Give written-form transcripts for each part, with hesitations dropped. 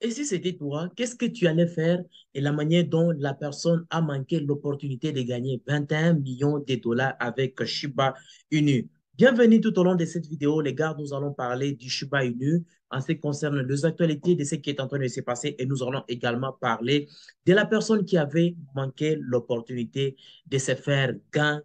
Et si c'était toi, qu'est-ce que tu allais faire et la manière dont la personne a manqué l'opportunité de gagner 21 millions de dollars avec Shiba Inu? Bienvenue tout au long de cette vidéo, les gars. Nous allons parler du Shiba Inu en ce qui concerne les actualités de ce qui est en train de se passer et nous allons également parler de la personne qui avait manqué l'opportunité de se faire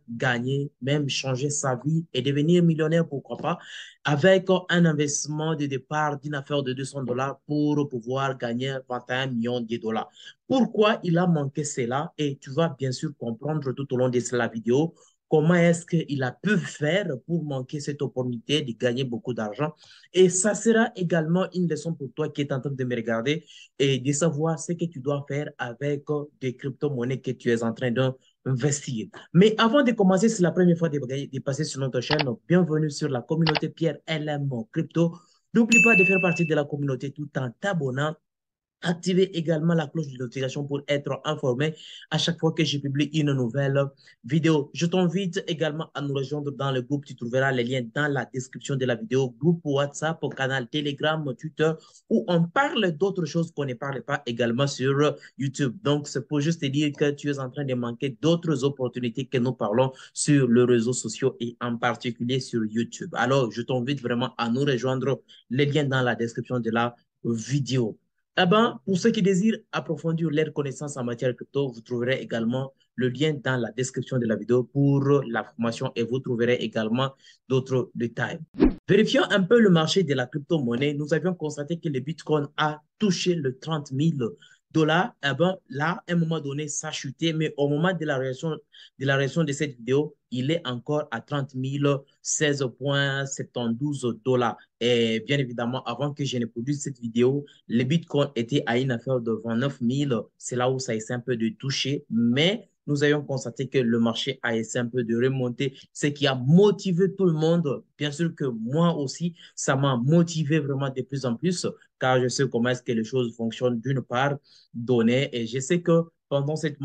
gagner, même changer sa vie et devenir millionnaire, pourquoi pas, avec un investissement de départ d'une affaire de 200 dollars pour pouvoir gagner 21 millions de dollars. Pourquoi il a manqué cela? Et tu vas bien sûr comprendre tout au long de la vidéo comment est-ce qu'il a pu faire pour manquer cette opportunité de gagner beaucoup d'argent. Et ça sera également une leçon pour toi qui est en train de me regarder et de savoir ce que tu dois faire avec des crypto-monnaies que tu es en train d'investir. Mais avant de commencer, c'est la première fois de passer sur notre chaîne. Donc, bienvenue sur la communauté Pierre LM Crypto. N'oublie pas de faire partie de la communauté tout en t'abonnant. Activez également la cloche de notification pour être informé à chaque fois que je publie une nouvelle vidéo. Je t'invite également à nous rejoindre dans le groupe. Tu trouveras les liens dans la description de la vidéo. Groupe WhatsApp, canal Telegram, Twitter, où on parle d'autres choses qu'on ne parle pas également sur YouTube. Donc, c'est pour juste te dire que tu es en train de manquer d'autres opportunités que nous parlons sur les réseaux sociaux et en particulier sur YouTube. Alors, je t'invite vraiment à nous rejoindre. Les liens dans la description de la vidéo. Eh ben, pour ceux qui désirent approfondir leurs connaissances en matière de crypto, vous trouverez également le lien dans la description de la vidéo pour la formation et vous trouverez également d'autres détails. Vérifiant un peu le marché de la crypto-monnaie, nous avions constaté que le Bitcoin a touché le 30 000 dollars. Eh ben, là, à un moment donné, ça a chuté, mais au moment de la réaction de cette vidéo, il est encore à 30 016,72 dollars. Et bien évidemment, avant que je ne produise cette vidéo, le Bitcoin était à une affaire de 29 000. C'est là où ça essaie un peu de toucher, mais nous avons constaté que le marché a essayé un peu de remonter, ce qui a motivé tout le monde. Bien sûr que moi aussi, ça m'a motivé vraiment de plus en plus, car je sais comment est-ce que les choses fonctionnent d'une part donnée, et je sais que pendant cette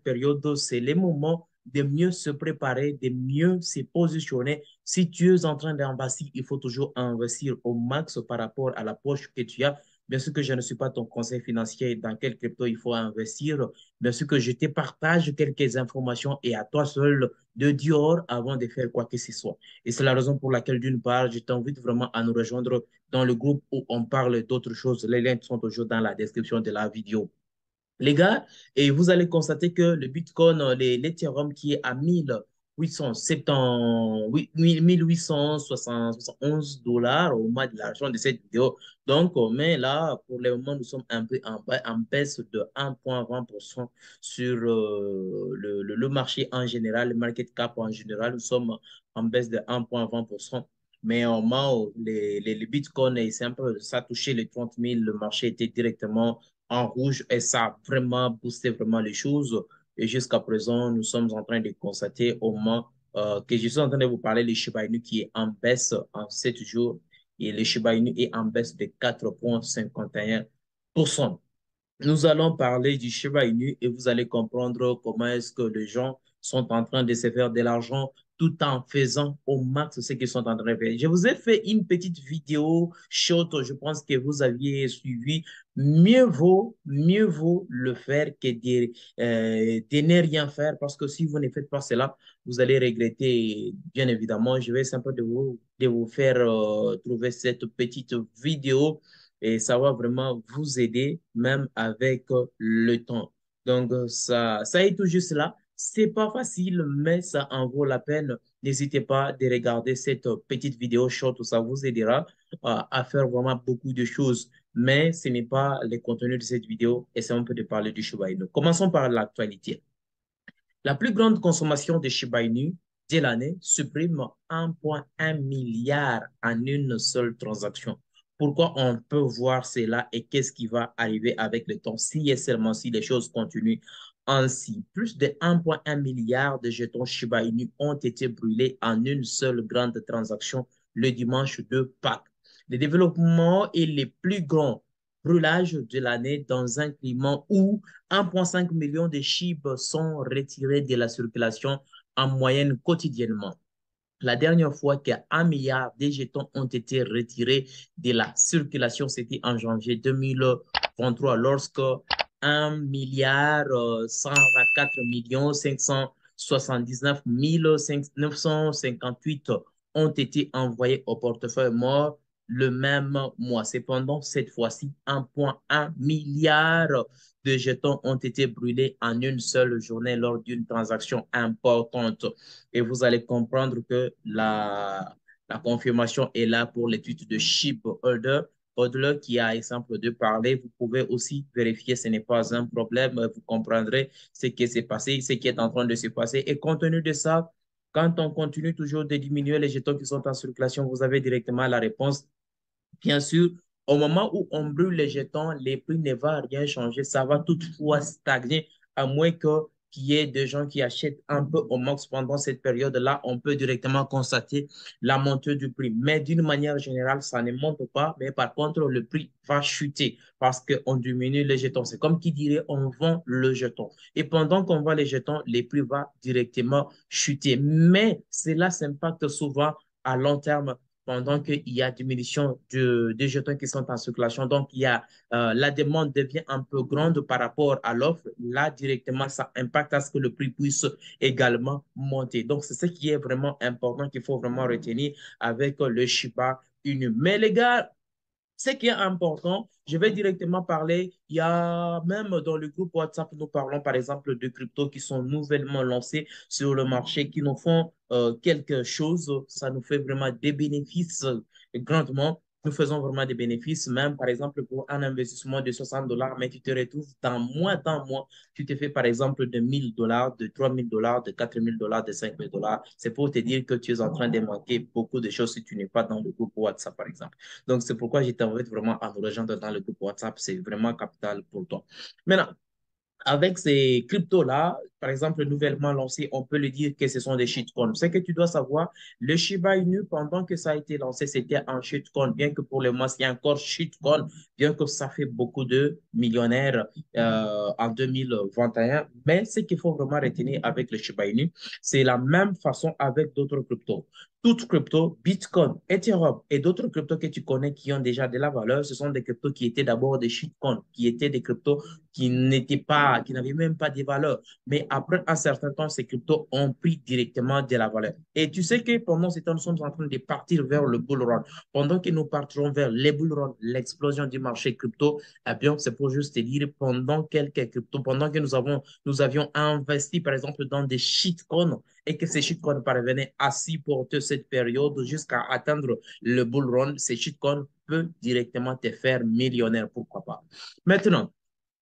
période, c'est le moment de mieux se préparer, de mieux se positionner. Si tu es en train d'investir, il faut toujours investir au max par rapport à la poche que tu as. Bien sûr que je ne suis pas ton conseil financier dans quel crypto il faut investir. Bien sûr que je te partage quelques informations et à toi seul de dire avant de faire quoi que ce soit. Et c'est la raison pour laquelle, d'une part, je t'invite vraiment à nous rejoindre dans le groupe où on parle d'autres choses. Les liens sont toujours dans la description de la vidéo. Les gars, et vous allez constater que le Bitcoin, l'Ethereum qui est à 1870, oui, 1871 dollars au mois de l'argent de cette vidéo. Donc, mais là, pour le moment, nous sommes un peu en baisse de 1,20% sur le marché en général, le market cap en général. Nous sommes en baisse de 1,20%. Mais au moment où les Bitcoin, c'est un peu, ça a touché les 30 000, le marché était directement en rouge et ça a vraiment boosté vraiment les choses. Et jusqu'à présent, nous sommes en train de constater au moment que je suis en train de vous parler, le Shiba Inu qui est en baisse en 7 jours et le Shiba Inu est en baisse de 4,51%. Nous allons parler du Shiba Inu et vous allez comprendre comment est-ce que les gens sont en train de se faire de l'argent tout en faisant au max ce qu'ils sont en train de faire. Je vous ai fait une petite vidéo short, je pense que vous aviez suivi. Mieux vaut le faire que de ne rien faire parce que si vous ne faites pas cela, vous allez regretter, bien évidemment. Je vais simplement de vous faire trouver cette petite vidéo et ça va vraiment vous aider même avec le temps. Donc, ça est tout juste là. C'est pas facile, mais ça en vaut la peine. N'hésitez pas de regarder cette petite vidéo short où ça vous aidera à faire vraiment beaucoup de choses. Mais ce n'est pas le contenu de cette vidéo. Essayons un peu de parler du Shiba Inu. Commençons par l'actualité. La plus grande consommation de Shiba Inu de l'année supprime 1,1 milliard en une seule transaction. Pourquoi on peut voir cela et qu'est-ce qui va arriver avec le temps si et seulement si les choses continuent ainsi. Plus de 1,1 milliard de jetons Shiba Inu ont été brûlés en une seule grande transaction le dimanche de Pâques. Le développement est le plus grand brûlage de l'année dans un climat où 1,5 million de SHIB sont retirés de la circulation en moyenne quotidiennement. La dernière fois qu'un milliard de jetons ont été retirés de la circulation, c'était en janvier 2023, lorsque 1 milliard 124 millions 579 958 ont été envoyés au portefeuille mort le même mois. Cependant, cette fois-ci, 1,1 milliard de jetons ont été brûlés en une seule journée lors d'une transaction importante. Et vous allez comprendre que la confirmation est là pour l'étude de Ship Hodler qui a exemple de parler. Vous pouvez aussi vérifier, ce n'est pas un problème. Vous comprendrez ce qui s'est passé, ce qui est en train de se passer. Et compte tenu de ça, quand on continue toujours de diminuer les jetons qui sont en circulation, vous avez directement la réponse. Bien sûr, au moment où on brûle les jetons, les prix ne vont rien changer. Ça va toutefois stagner, à moins qu'il y ait des gens qui achètent un peu au max pendant cette période-là. On peut directement constater la montée du prix. Mais d'une manière générale, ça ne monte pas. Mais par contre, le prix va chuter parce qu'on diminue les jetons. C'est comme qui dirait on vend le jeton. Et pendant qu'on vend les jetons, les prix vont directement chuter. Mais cela s'impacte souvent à long terme pendant qu'il y a diminution des jetons qui sont en circulation. Donc, la demande devient un peu grande par rapport à l'offre. Là, directement, ça impacte à ce que le prix puisse également monter. Donc, c'est ce qui est vraiment important qu'il faut vraiment retenir avec le Shiba Inu. Mais les gars, ce qui est important, je vais directement parler, il y a même dans le groupe WhatsApp, nous parlons par exemple de cryptos qui sont nouvellement lancés sur le marché, qui nous font quelque chose, ça nous fait vraiment des bénéfices grandement. Nous faisons vraiment des bénéfices, même par exemple pour un investissement de 60 dollars, mais tu te retrouves dans moins d'un mois, tu te fais par exemple de 1000 dollars, de 3000 dollars, de 4000 dollars, de 5000 dollars. C'est pour te dire que tu es en train de manquer beaucoup de choses si tu n'es pas dans le groupe WhatsApp par exemple. Donc, c'est pourquoi je t'invite vraiment à nous rejoindre dans le groupe WhatsApp. C'est vraiment capital pour toi. Maintenant, avec ces cryptos-là, par exemple, nouvellement lancés, on peut le dire que ce sont des shitcoins. Ce que tu dois savoir, le Shiba Inu, pendant que ça a été lancé, c'était un shitcoin, bien que pour le moment, c'est encore shitcoin, bien que ça fait beaucoup de millionnaires en 2021. Mais ce qu'il faut vraiment retenir avec le Shiba Inu, c'est la même façon avec d'autres cryptos. Toutes cryptos, Bitcoin, Ethereum et d'autres cryptos que tu connais qui ont déjà de la valeur, ce sont des cryptos qui étaient d'abord des shitcoins, qui étaient des cryptos qui n'étaient pas, qui n'avaient même pas de valeur. Mais après un certain temps, ces cryptos ont pris directement de la valeur. Et tu sais que pendant ce temps, nous sommes en train de partir vers le bull run. Pendant que nous partirons vers les bull run, l'explosion du marché crypto, eh bien, c'est pour juste te dire, pendant quelques cryptos, pendant que nous avions investi, par exemple, dans des shitcoins et que ces shitcoins parvenaient à supporter cette période jusqu'à atteindre le bull run, ces shitcoins peuvent directement te faire millionnaire, pourquoi pas. Maintenant,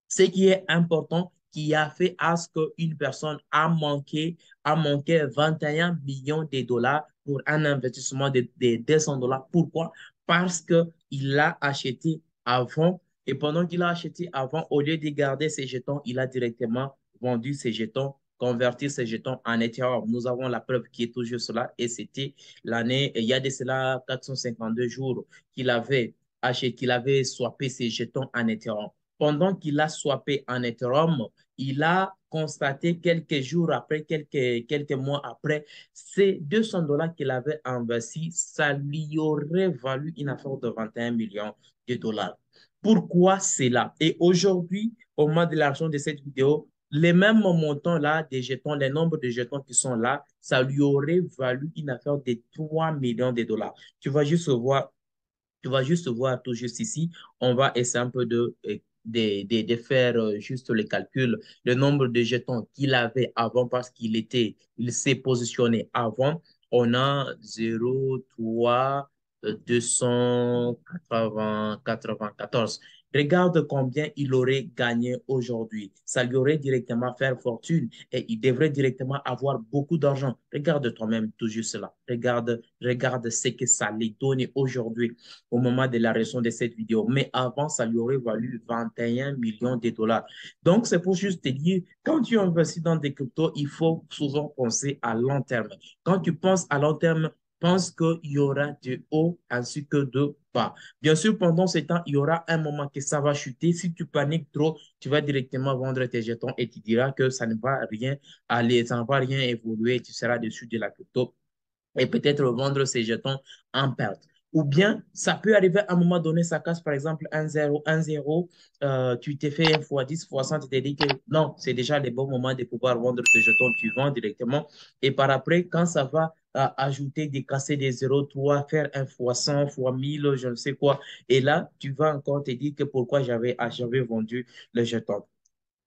ce qui est important, qui a fait à ce qu'une personne a manqué 21 millions de dollars pour un investissement de 200 dollars. Pourquoi? Parce qu'il l'a acheté avant et pendant qu'il a acheté avant, au lieu de garder ses jetons, il a directement vendu ses jetons, converti ses jetons en Ethereum. Nous avons la preuve qui est toujours cela et c'était l'année, il y a de cela 452 jours qu'il avait acheté, qu'il avait swappé ses jetons en Ethereum. Pendant qu'il a swappé en Ethereum, il a constaté quelques jours après, quelques mois après, ces 200 dollars qu'il avait investi, ça lui aurait valu une affaire de 21 millions de dollars. Pourquoi cela? Et aujourd'hui, au moment de l'argent de cette vidéo, les mêmes montants là des jetons, les nombres de jetons qui sont là, ça lui aurait valu une affaire de 3 millions de dollars. Tu vas juste voir tout juste ici. On va essayer un peu de faire juste le calcul, le nombre de jetons qu'il avait avant parce il s'est positionné avant. On a 0,3 294. Regarde combien il aurait gagné aujourd'hui. Ça lui aurait directement fait fortune et il devrait directement avoir beaucoup d'argent. Regarde toi-même tout juste cela. Regarde ce que ça lui donne aujourd'hui au moment de la raison de cette vidéo. Mais avant, ça lui aurait valu 21 millions de dollars. Donc, c'est pour juste te dire, quand tu investis dans des cryptos, il faut souvent penser à long terme. Quand tu penses à long terme, pense qu'il y aura de haut ainsi que de bas. Bien sûr, pendant ce temps, il y aura un moment que ça va chuter. Si tu paniques trop, tu vas directement vendre tes jetons et tu diras que ça ne va rien aller, ça ne va rien évoluer, tu seras dessus de la crypto et peut-être vendre ces jetons en perte. Ou bien, ça peut arriver à un moment donné, ça casse par exemple 1-0, 1-0, tu t'es fait 1 fois 10 fois 100, tu t'es dit que non, c'est déjà le bon moment de pouvoir vendre tes jetons, tu vends directement. Et par après, quand ça va ajouter, décasser des 0, toi, faire 1 fois 100, fois 1000, je ne sais quoi. Et là, tu vas encore te dire que pourquoi j'avais vendu le jeton.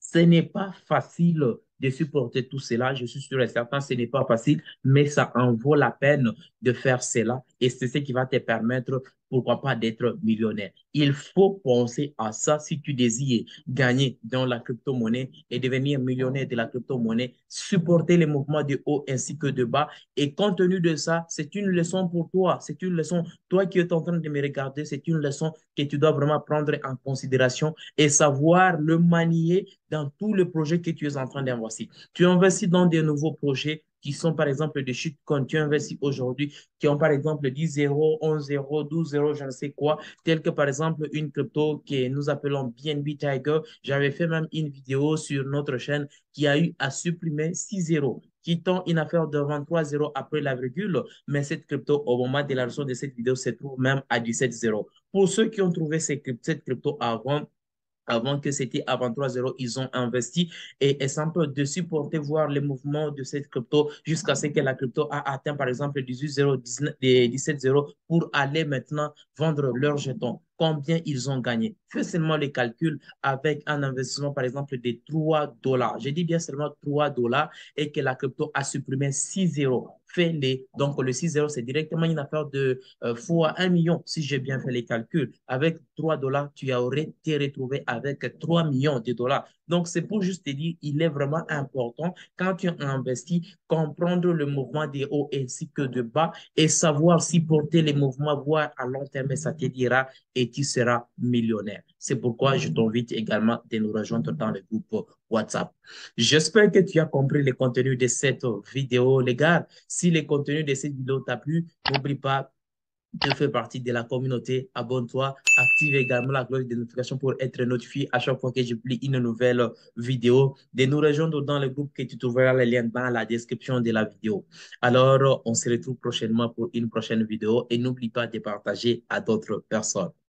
Ce n'est pas facile de supporter tout cela, je suis sûr et certain, ce n'est pas facile, mais ça en vaut la peine de faire cela et c'est ce qui va te permettre, pourquoi pas, d'être millionnaire. Il faut penser à ça si tu désires gagner dans la crypto-monnaie et devenir millionnaire de la crypto-monnaie, supporter les mouvements de haut ainsi que de bas. Et compte tenu de ça, c'est une leçon pour toi, c'est une leçon, toi qui es en train de me regarder, c'est une leçon que tu dois vraiment prendre en considération et savoir le manier dans tous les projets que tu es en train d'investir. Tu investis dans des nouveaux projets qui sont par exemple des shitcoins, tu investis aujourd'hui, qui ont par exemple 10 0, 11 0, 12 0, je ne sais quoi, tel que par exemple une crypto que nous appelons BNB Tiger. J'avais fait même une vidéo sur notre chaîne qui a eu à supprimer 6 0 quittant une affaire de 23 0 après la virgule, mais cette crypto, au moment de la leçon de cette vidéo, se trouve même à 17 0. Pour ceux qui ont trouvé cette crypto avant que c'était avant 3-0, ils ont investi et semblent de supporter voir les mouvements de cette crypto jusqu'à ce que la crypto a atteint par exemple 18-0, 17-0 pour aller maintenant vendre leurs jetons. Combien ils ont gagné? Fais seulement les calculs avec un investissement par exemple de 3 dollars. Je dis bien seulement 3 dollars et que la crypto a supprimé 6-0. Fais-les. Donc le 6-0, c'est directement une affaire de fois 1 million, si j'ai bien fait les calculs. Avec 3 dollars, tu aurais été retrouvé avec 3 millions de dollars. Donc, c'est pour juste te dire, il est vraiment important, quand tu investis, comprendre le mouvement des hauts ainsi que de bas et savoir si porter les mouvements, voire à long terme, ça te dira et tu seras millionnaire. C'est pourquoi je t'invite également de nous rejoindre dans le groupe WhatsApp. J'espère que tu as compris le contenu de cette vidéo, les gars. Si le contenu de cette vidéo t'a plu, n'oublie pas de faire partie de la communauté. Abonne-toi, active également la cloche de notification pour être notifié à chaque fois que je publie une nouvelle vidéo. De nous rejoindre dans le groupe que tu trouveras le lien dans la description de la vidéo. Alors, on se retrouve prochainement pour une prochaine vidéo et n'oublie pas de partager à d'autres personnes.